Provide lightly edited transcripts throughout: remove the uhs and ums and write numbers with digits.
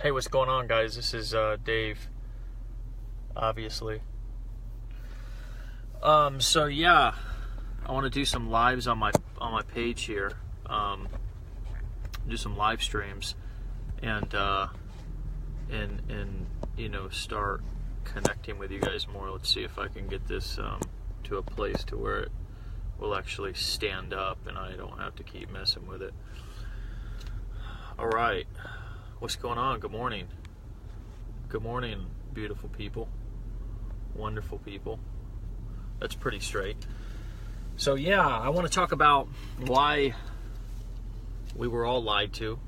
Hey, what's going on, guys? This is Dave, obviously. So yeah, I want to do some lives on my page here. Do some live streams, and start connecting with you guys more. Let's see if I can get this to a place to where it will actually stand up, and I don't have to keep messing with it. All right. What's going on? Good morning. Good morning, beautiful people. Wonderful people. That's pretty straight. So yeah, I want to talk about why we were all lied to.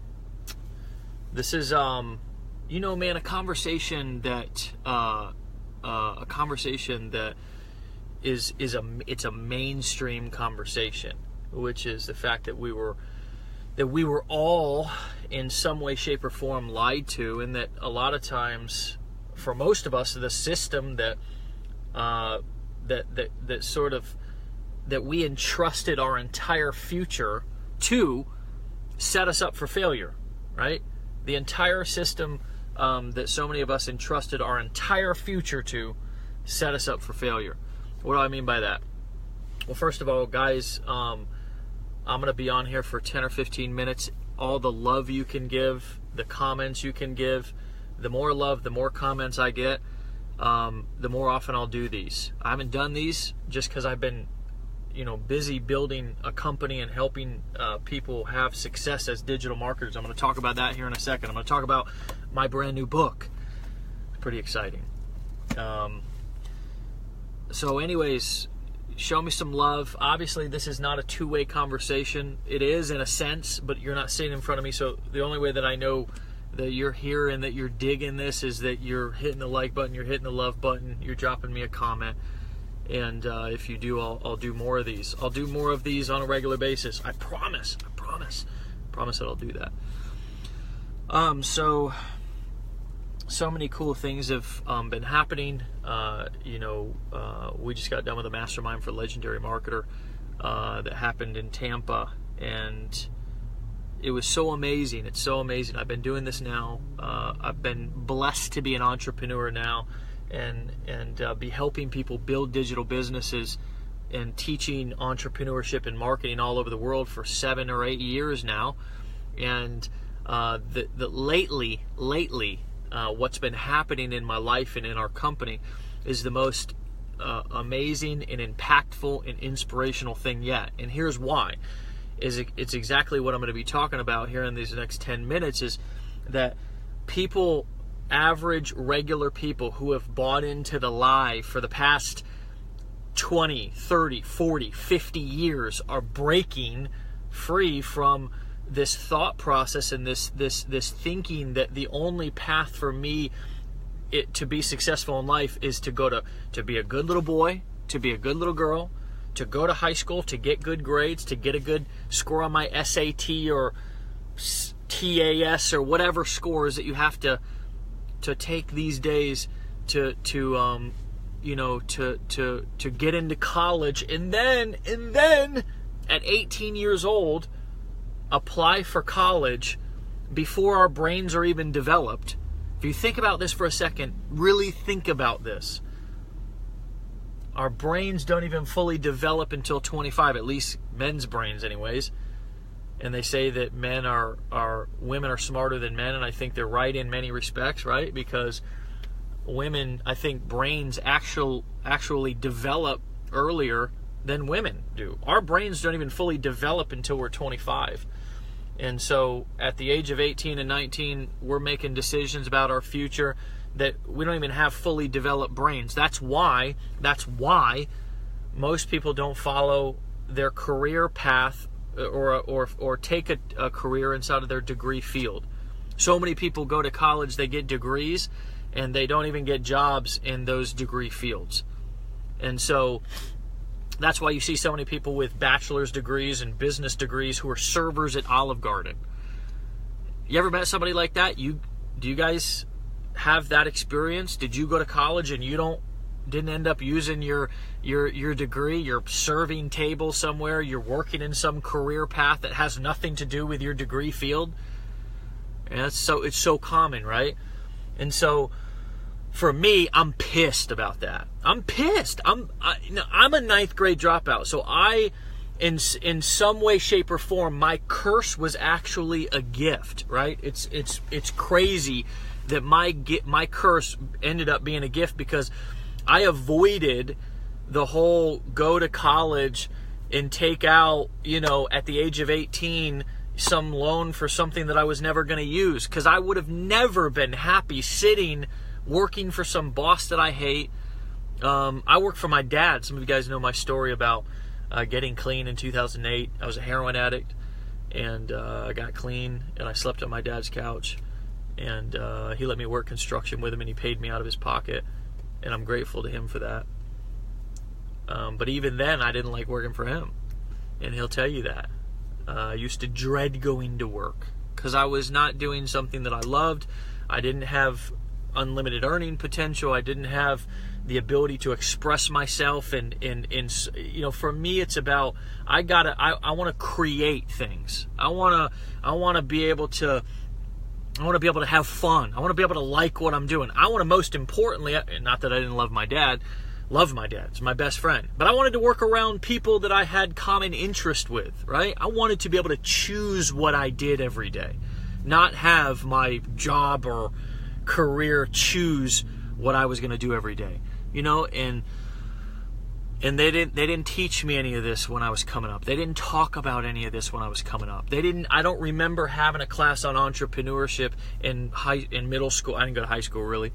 This is, a conversation that it's a mainstream conversation, which is the fact that we were all in some way, shape, or form lied to, and that a lot of times, for most of us, the system that we entrusted our entire future to set us up for failure, right? The entire system that so many of us entrusted our entire future to set us up for failure. What do I mean by that? Well, first of all, guys, I'm going to be on here for 10 or 15 minutes. All the love you can give, the comments you can give, the more love, the more comments I get, the more often I'll do these. I haven't done these just because I've been, busy building a company and helping people have success as digital marketers. I'm going to talk about that here in a second. I'm going to talk about my brand new book. It's pretty exciting. So anyways, show me some love. Obviously, this is not a two-way conversation. It is in a sense, but you're not sitting in front of me. So the only way that I know that you're here and that you're digging this is that you're hitting the like button, you're hitting the love button, you're dropping me a comment. And if you do, I'll do more of these. I'll do more of these on a regular basis. I promise. I promise that I'll do that. So many cool things have been happening. We just got done with a mastermind for Legendary Marketer that happened in Tampa, and it was so amazing. It's so amazing. I've been doing this now. I've been blessed to be an entrepreneur now, and be helping people build digital businesses and teaching entrepreneurship and marketing all over the world for 7 or 8 years now. And lately, what's been happening in my life and in our company is the most amazing and impactful and inspirational thing yet. And here's why. It's exactly what I'm going to be talking about here in these next 10 minutes, is that people, average, regular people who have bought into the lie for the past 20, 30, 40, 50 years are breaking free from this thought process and this thinking that the only path for me to be successful in life is to be a good little boy, to be a good little girl, to go to high school, to get good grades, to get a good score on my SAT or TAS or whatever scores that you have to take these days to get into college, and then at 18 years old apply for college before our brains are even developed. If you think about this for a second, really think about this. Our brains don't even fully develop until 25, at least men's brains anyways. And they say that women are smarter than men, and I think they're right in many respects, right? Because women, I think, brains actually develop earlier than women do. Our brains don't even fully develop until we're 25. And so at the age of 18 and 19, we're making decisions about our future that we don't even have fully developed brains. That's why most people don't follow their career path or take a career inside of their degree field. So many people go to college, they get degrees, and they don't even get jobs in those degree fields. And so that's why you see so many people with bachelor's degrees and business degrees who are servers at Olive Garden. You ever met somebody like that? Do you guys have that experience? Did you go to college and you didn't end up using your degree? You're serving tables somewhere. You're working in some career path that has nothing to do with your degree field. And it's so common, right? And so for me, I'm pissed about that. I'm pissed. I'm a ninth grade dropout. So in some way, shape, or form, my curse was actually a gift, right? It's crazy that my curse ended up being a gift, because I avoided the whole go to college and take out, at the age of 18, some loan for something that I was never going to use, because I would have never been happy sitting working for some boss that I hate. I worked for my dad. Some of you guys know my story about getting clean in 2008. I was a heroin addict, and I got clean, and I slept on my dad's couch, and he let me work construction with him, and he paid me out of his pocket, and I'm grateful to him for that. But even then, I didn't like working for him, and he'll tell you that. I used to dread going to work because I was not doing something that I loved. I didn't have unlimited earning potential. I didn't have the ability to express myself, and for me, it's about I want to create things. I want to be able to have fun. I want to be able to like what I'm doing. I want to, most importantly, not that I didn't love my dad. Loved my dad. He's my best friend. But I wanted to work around people that I had common interest with, right? I wanted to be able to choose what I did every day, not have my job or career choose what I was going to do every day, and they didn't teach me any of this when I was coming up. They didn't talk about any of this when I was coming up. I don't remember having a class on entrepreneurship in middle school. I didn't go to high school really.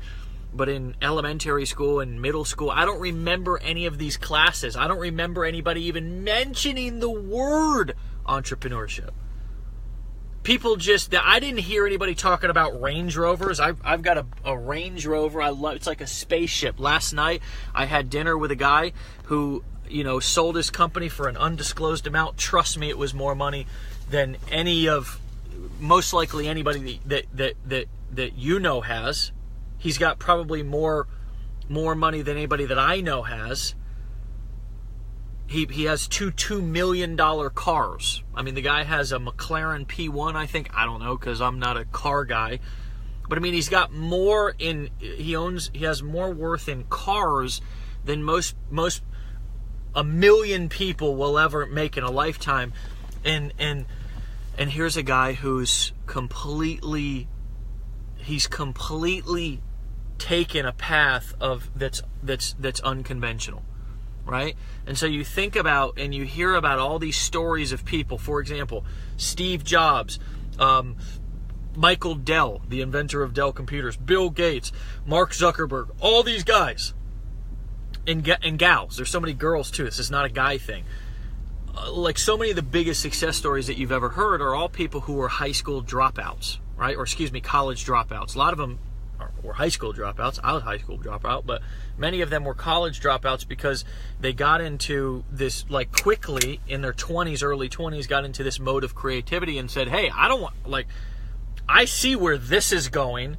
But in elementary school and middle school, I don't remember any of these classes. I don't remember anybody even mentioning the word entrepreneurship. I didn't hear anybody talking about Range Rovers. I've got a Range Rover. It's like a spaceship. Last night, I had dinner with a guy who, sold his company for an undisclosed amount. Trust me, it was more money than most likely anybody that has. He's got probably more money than anybody that I know has. He has two $2 million cars. I mean, the guy has a McLaren P1, I think. I don't know, because I'm not a car guy. But I mean, he's got more he has more worth in cars than most 1 million people will ever make in a lifetime. And here's a guy who's completely taken a path that's unconventional, right? And so you think about and you hear about all these stories of people. For example, Steve Jobs, Michael Dell, the inventor of Dell Computers, Bill Gates, Mark Zuckerberg, all these guys and gals. There's so many girls too. This is not a guy thing. Like so many of the biggest success stories that you've ever heard are all people who were high school dropouts, right? Or college dropouts. A lot of them were high school dropouts. I was a high school dropout, but many of them were college dropouts because they got into this, quickly in their 20s, early 20s, got into this mode of creativity and said, hey, I see where this is going,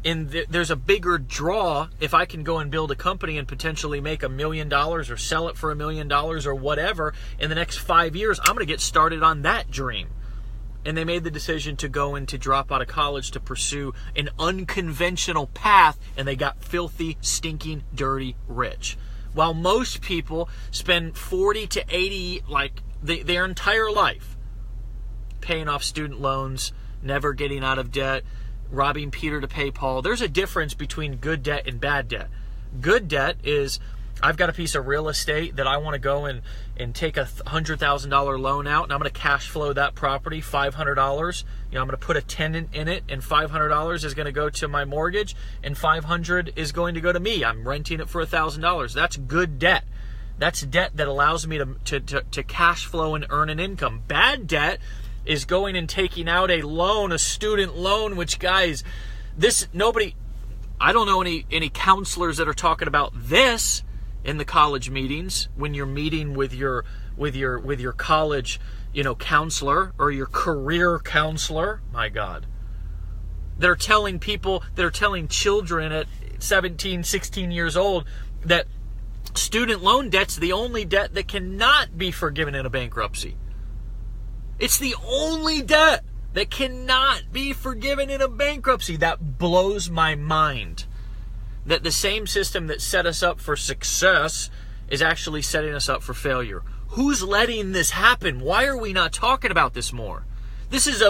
and there's a bigger draw if I can go and build a company and potentially make $1 million or sell it for $1 million or whatever in the next 5 years. I'm going to get started on that dream. And they made the decision to go and to drop out of college to pursue an unconventional path, and they got filthy, stinking, dirty rich. While most people spend 40 to 80, their entire life paying off student loans, never getting out of debt, robbing Peter to pay Paul. There's a difference between good debt and bad debt. Good debt is, I've got a piece of real estate that I want to go and take a $100,000 loan out, and I'm going to cash flow that property, $500. I'm going to put a tenant in it, and $500 is going to go to my mortgage, and $500 is going to go to me. I'm renting it for $1,000. That's good debt. That's debt that allows me to cash flow and earn an income. Bad debt is going and taking out a loan, a student loan, which, guys, I don't know any counselors that are talking about this in the college meetings when you're meeting with your college, counselor or your career counselor. My God. They're telling children at 17, 16 years old that student loan debt's the only debt that cannot be forgiven in a bankruptcy. It's the only debt. that cannot be forgiven in a bankruptcy. That blows my mind. That the same system that set us up for success is actually setting us up for failure. Who's letting this happen? Why are we not talking about this more? This is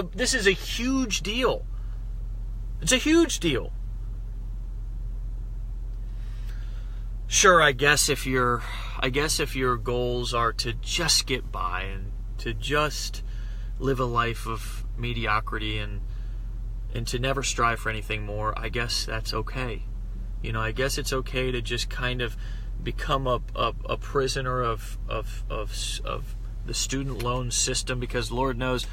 a huge deal. It's a huge deal. Sure, I guess if your goals are to just get by and to just live a life of mediocrity and to never strive for anything more, I guess that's okay. I guess it's okay to just kind of become a prisoner of the student loan system, because Lord knows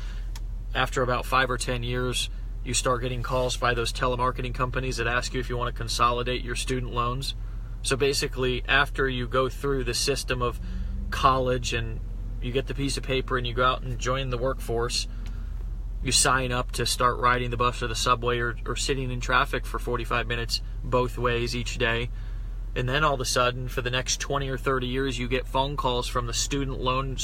after about 5 or 10 years you start getting calls by those telemarketing companies that ask you if you want to consolidate your student loans. So basically, after you go through the system of college and you get the piece of paper and you go out and join the workforce, you sign up to start riding the bus or the subway or sitting in traffic for 45 minutes both ways each day. And then all of a sudden, for the next 20 or 30 years, you get phone calls from the student loan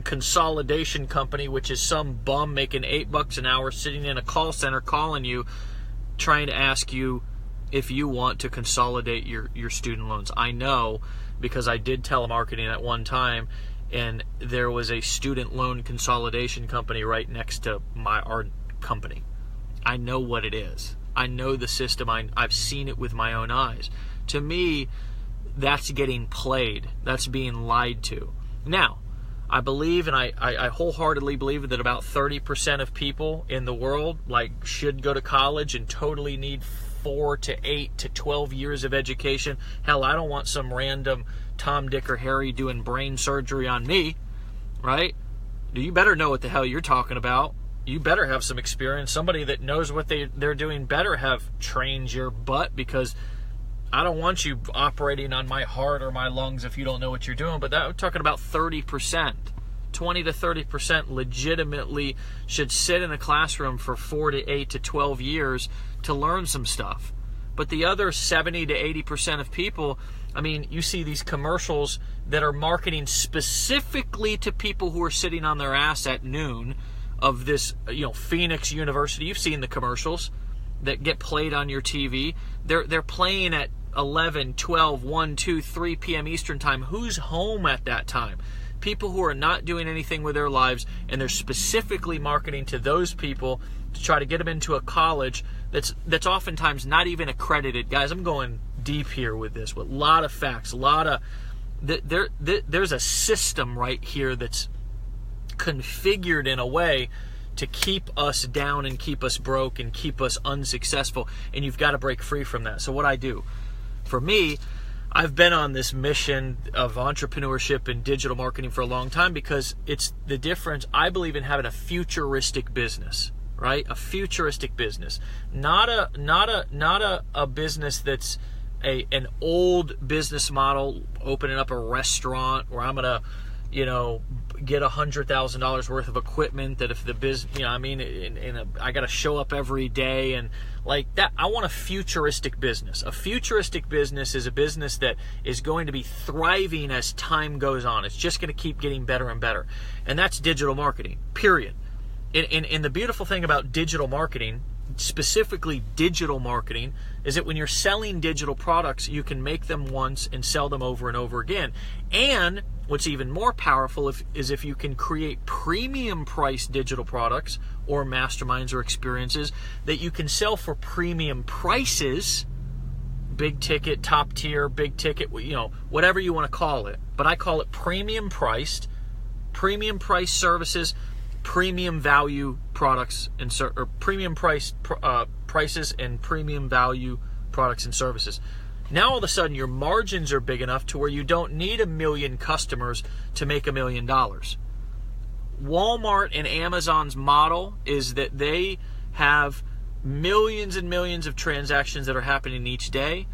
consolidation company, which is some bum making $8 an hour sitting in a call center calling you, trying to ask you if you want to consolidate your student loans. I know, because I did telemarketing at one time, and there was a student loan consolidation company right next to our company. I know what it is. I know the system. I've seen it with my own eyes. To me, that's getting played. That's being lied to. Now, I believe, and I wholeheartedly believe, that about 30% of people in the world should go to college and totally need 4 to 8 to 12 years of education. Hell, I don't want some random Tom, Dick, or Harry doing brain surgery on me, right? You better know what the hell you're talking about. You better have some experience. Somebody that knows what they're doing better have trained your butt, because I don't want you operating on my heart or my lungs if you don't know what you're doing. But we're talking about 30%. 20 to 30% legitimately should sit in a classroom for 4 to 8 to 12 years to learn some stuff. But the other 70 to 80% of people, you see these commercials that are marketing specifically to people who are sitting on their ass at noon of this, Phoenix University. You've seen the commercials that get played on your TV. They're playing at 11, 12, 1, 2, 3 p.m. Eastern time. Who's home at that time? People who are not doing anything with their lives, and they're specifically marketing to those people to try to get them into a college that's oftentimes not even accredited. Guys, I'm going deep here with this, with a lot of facts, there's a system right here that's configured in a way to keep us down and keep us broke and keep us unsuccessful, and you've got to break free from that. So what I do, for me, I've been on this mission of entrepreneurship and digital marketing for a long time, because it's the difference. I believe in having a futuristic business, right? A futuristic business, not a business that's an old business model, opening up a restaurant where I'm gonna, get $100,000 worth of equipment that if the business, I got to show up every day and like that. I want a futuristic business. A futuristic business is a business that is going to be thriving as time goes on. It's just going to keep getting better and better. And that's digital marketing, period. And the beautiful thing about digital marketing, specifically digital marketing, is that when you're selling digital products, you can make them once and sell them over and over again. And what's even more powerful is if you can create premium priced digital products or masterminds or experiences that you can sell for premium prices, big ticket, top tier, big ticket, whatever you want to call it. But I call it premium priced services, premium value products, or premium priced prices and premium value products and services. Now all of a sudden your margins are big enough to where you don't need 1 million customers to make $1 million. Walmart and Amazon's model is that they have millions and millions of transactions that are happening each day,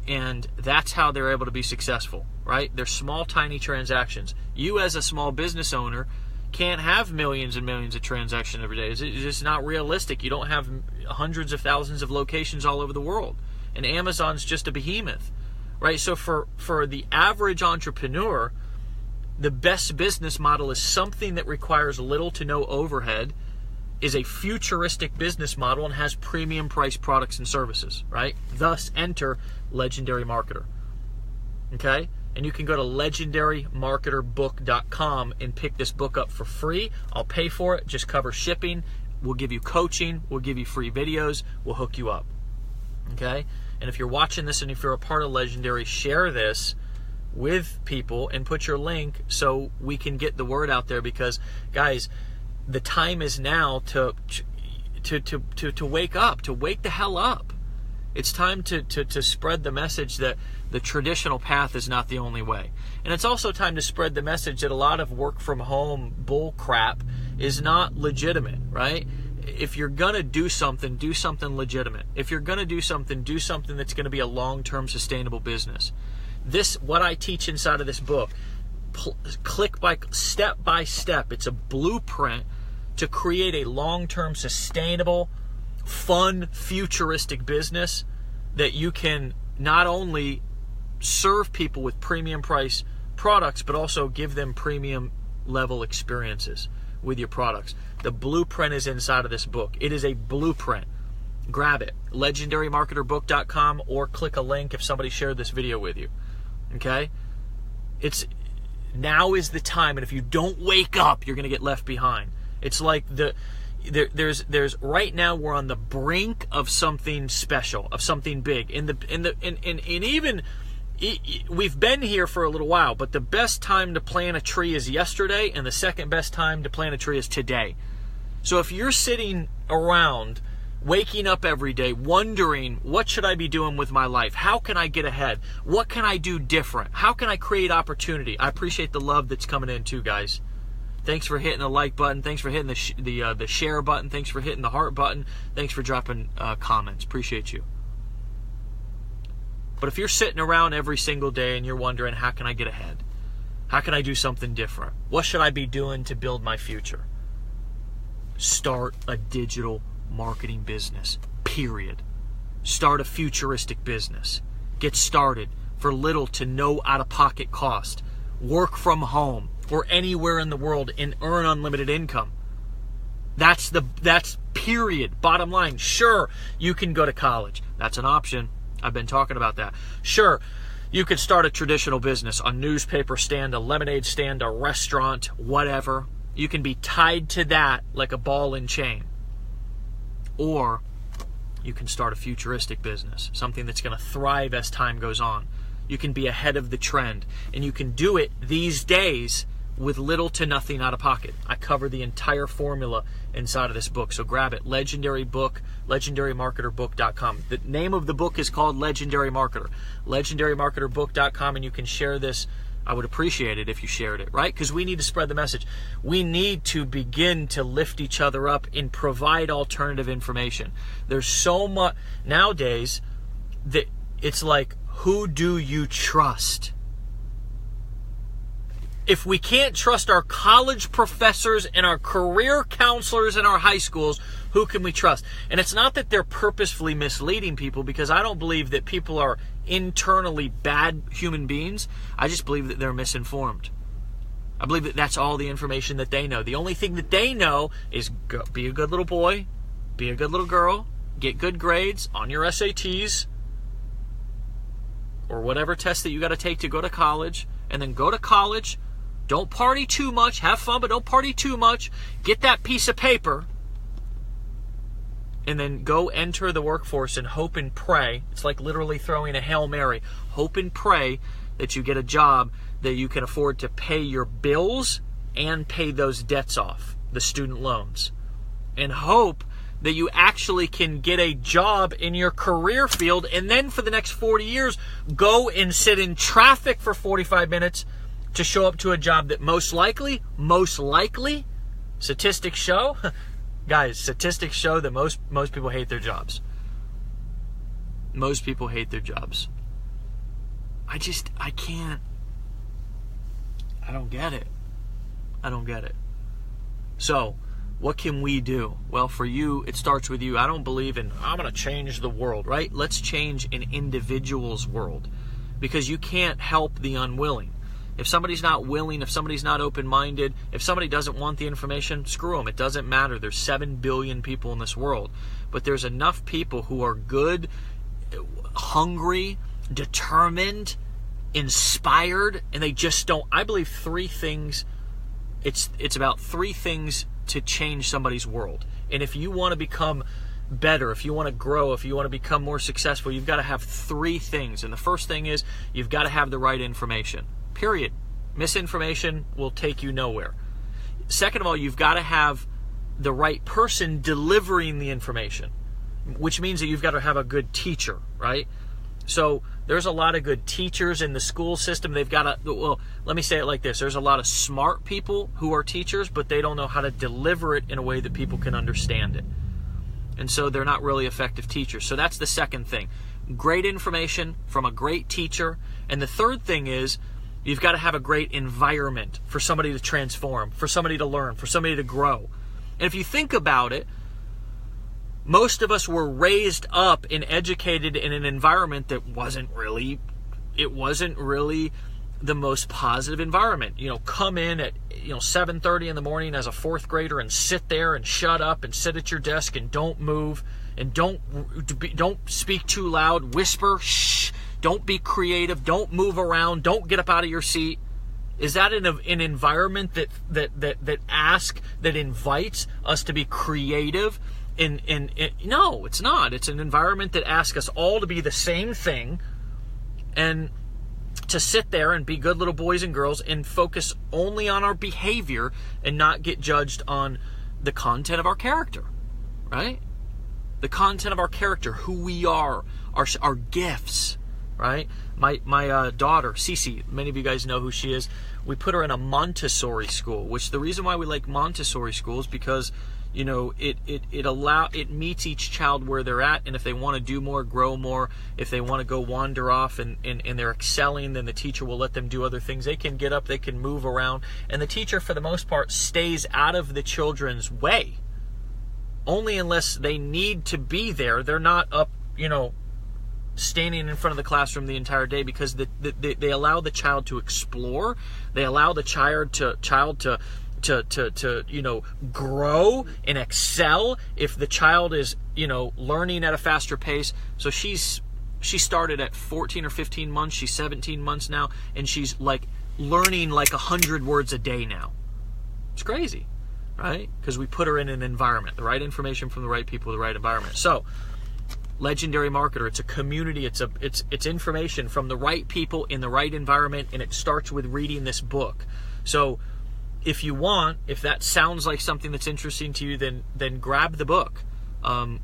and that's how they're able to be successful, right? They're small, tiny transactions. You as a small business owner can't have millions and millions of transactions every day. It's just not realistic. You don't have hundreds of thousands of locations all over the world. And Amazon's just a behemoth, right? So for the average entrepreneur, The best business model is something that requires little to no overhead, is a futuristic business model, and has premium priced products and services, right? Thus, enter Legendary Marketer. Okay? And you can go to legendarymarketerbook.com and pick this book up for free. I'll pay for it. Just cover shipping. We'll give you coaching. We'll give you free videos. We'll hook you up. Okay? And if you're watching this and if you're a part of Legendary, share this with people and put your link so we can get the word out there, because, guys, the time is now to wake up, to wake the hell up. It's time to spread the message that the traditional path is not the only way. And it's also time to spread the message that a lot of work from home bull crap is not legitimate, right? If you're going to do something legitimate. If you're going to do something that's going to be a long-term sustainable business. This, what I teach inside of this book, step by step, it's a blueprint to create a long-term sustainable, fun, futuristic business that you can not only serve people with premium price products, but also give them premium level experiences with your products. The blueprint is inside of this book. It is a blueprint. Grab it. legendarymarketerbook.com, or click a link if somebody shared this video with you. Okay? Now is the time, and if you don't wake up, you're going to get left behind. It's like there's right now we're on the brink of something special, of something big. We've been here for a little while, but the best time to plant a tree is yesterday, and the second best time to plant a tree is today. So if you're sitting around, waking up every day, wondering, what should I be doing with my life? How can I get ahead? What can I do different? How can I create opportunity? I appreciate the love that's coming in too, guys. Thanks for hitting the like button. Thanks for hitting the share button. Thanks for hitting the heart button. Thanks for dropping comments. Appreciate you. But if you're sitting around every single day and you're wondering, how can I get ahead? How can I do something different? What should I be doing to build my future? Start a digital marketing business, period. Start a futuristic business. Get started for little to no out-of-pocket cost. Work from home or anywhere in the world and earn unlimited income. That's period. Bottom line. Sure, you can go to college. That's an option. I've been talking about that. Sure, you could start a traditional business, a newspaper stand, a lemonade stand, a restaurant, whatever. You can be tied to that like a ball and chain. Or you can start a futuristic business, something that's going to thrive as time goes on. You can be ahead of the trend, and you can do it these days with little to nothing out of pocket. I cover the entire formula inside of this book, so grab it. legendarymarketerbook.com. The name of the book is called Legendary Marketer. legendarymarketerbook.com, and you can share this. I would appreciate it if you shared it, right? Because we need to spread the message. We need to begin to lift each other up and provide alternative information. There's so much nowadays that it's like, who do you trust? If we can't trust our college professors and our career counselors in our high schools, who can we trust? And it's not that they're purposefully misleading people, because I don't believe that people are internally bad human beings. I just believe that they're misinformed. I believe that that's all the information that they know. The only thing that they know is be a good little boy, be a good little girl, get good grades on your SATs, or whatever test that you got to take to go to college, and then go to college. Don't party too much. Have fun, but don't party too much. Get that piece of paper, and then go enter the workforce and hope and pray. It's like literally throwing a Hail Mary. Hope and pray that you get a job that you can afford to pay your bills and pay those debts off, the student loans. And hope that you actually can get a job in your career field, and then for the next 40 years, go and sit in traffic for 45 minutes to show up to a job that most likely, statistics show, guys, statistics show that most people hate their jobs. Most people hate their jobs. I don't get it. I don't get it. So, what can we do? Well, for you, it starts with you. I don't believe in, I'm going to change the world, right? Let's change an individual's world, because you can't help the unwilling. If somebody's not willing, if somebody's not open-minded, if somebody doesn't want the information, screw them. It doesn't matter. There's 7 billion people in this world. But there's enough people who are good, hungry, determined, inspired, and they just don't. I believe 3 things. It's about 3 things to change somebody's world. And if you want to become better, if you want to grow, if you want to become more successful, you've got to have 3 things. And the first thing is you've got to have the right information. Period. Misinformation will take you nowhere. Second of all, you've got to have the right person delivering the information, which means that you've got to have a good teacher, right? So there's a lot of good teachers in the school system. They've got to, well, let me say it like this. There's a lot of smart people who are teachers, but they don't know how to deliver it in a way that people can understand it. And so they're not really effective teachers. So that's the second thing. Great information from a great teacher. And the third thing is you've got to have a great environment for somebody to transform, for somebody to learn, for somebody to grow. And if you think about it, most of us were raised up and educated in an environment that wasn't really the most positive environment. You know, come in at 7:30 in the morning as a 4th grader and sit there and shut up and sit at your desk and don't move and don't speak too loud, whisper, shh, don't be creative, don't move around, don't get up out of your seat. Is that an environment that invites us to be creative? No, it's not. It's an environment that asks us all to be the same thing and to sit there and be good little boys and girls and focus only on our behavior and not get judged on the content of our character, right? The content of our character, who we are, our gifts, right? My daughter, Cece, many of you guys know who she is. We put her in a Montessori school, which the reason why we like Montessori schools because it meets each child where they're at, and if they want to do more, grow more, if they want to go wander off and they're excelling, then the teacher will let them do other things. They can get up, they can move around, and the teacher for the most part stays out of the children's way. Only unless they need to be there. They're not up, standing in front of the classroom the entire day because they allow the child to explore. They allow the child to grow and excel if the child is, learning at a faster pace. So she started at 14 or 15 months. She's 17 months now, and she's like learning like 100 words a day now. It's crazy, right? Because we put her in an environment, the right information from the right people, the right environment. So, Legendary Marketer, it's a community, it's information from the right people in the right environment, and it starts with reading this book. So, if that sounds like something that's interesting to you, then grab the book.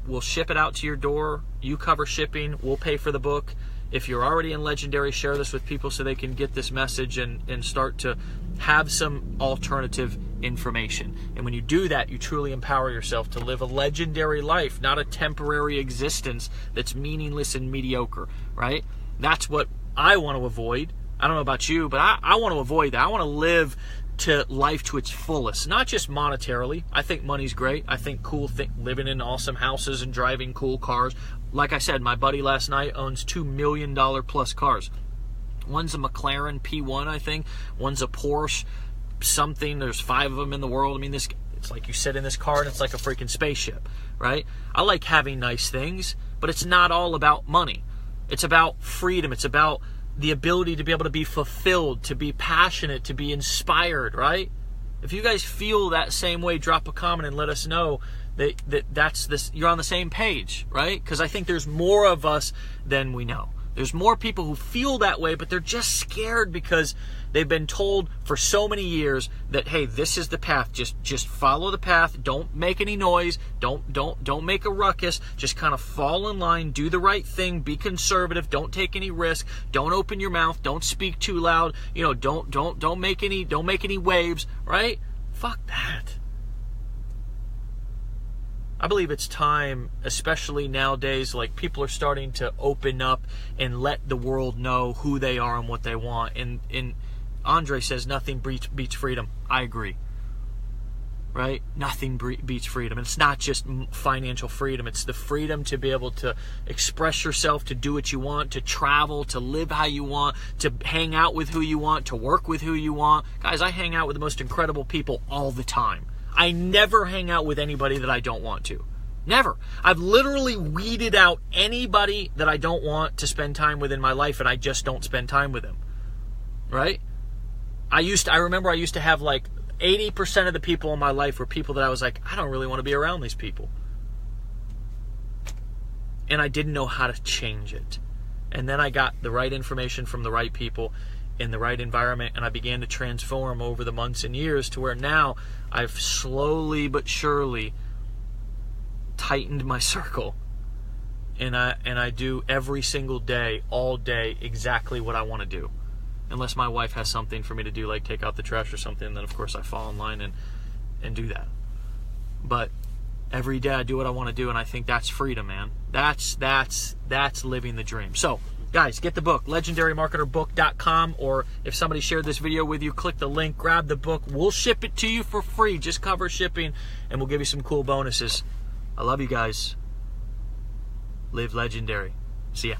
We'll ship it out to your door. You cover shipping. We'll pay for the book. If you're already in Legendary, share this with people so they can get this message and start to have some alternative information. And when you do that, you truly empower yourself to live a legendary life, not a temporary existence that's meaningless and mediocre, right? That's what I want to avoid. I don't know about you, but I want to avoid that. I want to live to life to its fullest, not just monetarily. I think money's great. I think living in awesome houses and driving cool cars. Like I said, my buddy last night owns $2 million plus cars. One's a McLaren P1, I think. One's a Porsche something. There's 5 of them in the world. I mean, it's like you sit in this car and it's like a freaking spaceship, right? I like having nice things, but it's not all about money. It's about freedom. It's about the ability to be able to be fulfilled, to be passionate, to be inspired, right? If you guys feel that same way, drop a comment and let us know that's this. You're on the same page, right? Because I think there's more of us than we know. There's more people who feel that way, but they're just scared because they've been told for so many years that, hey, this is the path. Just follow the path. Don't make any noise. Don't make a ruckus. Just kind of fall in line. Do the right thing. Be conservative. Don't take any risk. Don't open your mouth. Don't speak too loud. Don't make any waves. Right? Fuck that. I believe it's time, especially nowadays, like people are starting to open up and let the world know who they are and what they want. And Andre says nothing beats freedom. I agree. right? Nothing beats freedom. And it's not just financial freedom. It's the freedom to be able to express yourself, to do what you want, to travel, to live how you want, to hang out with who you want, to work with who you want. Guys, I hang out with the most incredible people all the time. I never hang out with anybody that I don't want to. Never. I've literally weeded out anybody that I don't want to spend time with in my life, and I just don't spend time with them. Right? I remember I used to have like 80% of the people in my life were people that I was like, I don't really want to be around these people. And I didn't know how to change it. And then I got the right information from the right people in the right environment, and I began to transform over the months and years to where now I've slowly but surely tightened my circle. And I do every single day, all day, exactly what I want to do. Unless my wife has something for me to do, like take out the trash or something, then of course I fall in line and do that. But every day I do what I want to do, and I think that's freedom, man. That's living the dream. So, guys, get the book, legendarymarketerbook.com, or if somebody shared this video with you, click the link, grab the book. We'll ship it to you for free. Just cover shipping, and we'll give you some cool bonuses. I love you guys. Live legendary. See ya.